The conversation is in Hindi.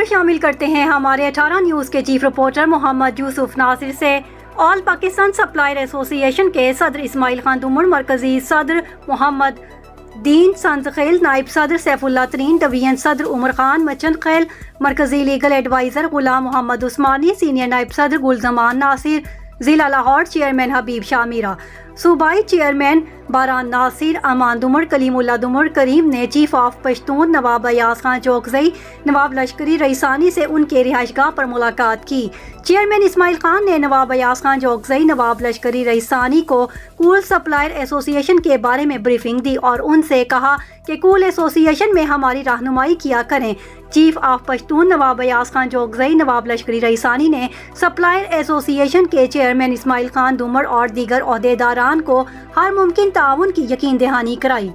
खबर शामिल करते हैं हमारे 18 न्यूज़ के चीफ रिपोर्टर मोहम्मद यूसुफ नासिर से। ऑल पाकिस्तान सप्लायर एसोसिएशन के सदर इस्माइल खान दुमर, मरकजी सदर मोहम्मद दीन संजखेल, नायब सदर सैफुल्ला तरीन, डिवीजन सदर उमर खान मचंद खैल, मरकजी लीगल एडवाइज़र गुलाम मोहम्मद उस्मानी, सीनियर नायब सदर गुलजमान नासिर, जिला लाहौर चेयरमैन हबीब शाह मीरा, सूबाई चेयरमैन बारान नासिर, अमान दुमर, कलीमुल्ला दुमर करीम ने चीफ ऑफ पश्तून नवाब अयाज खान चौकजई, नवाब लश्करी रईसानी से उनके रिहाइशगाह पर मुलाकात की। चेयरमैन इस्माइल खान ने नवाब अयाज खान चौकजई, नवाब लश्करी रईसानी को कूल सप्लायर एसोसिएशन के बारे में ब्रीफिंग दी और उनसे कहा कि कूल एसोसिएशन में हमारी रहनुमाई किया करें। चीफ ऑफ पश्तून नवाब अयाज खान चौकजई, नवाब लश्करी रईसानी ने सप्लायर एसोसिएशन के चेयरमैन इस्माइल खान दुमर और दीगर ओहदेदारान को हर मुमकिन ताउन की यकीन दहानी कराई।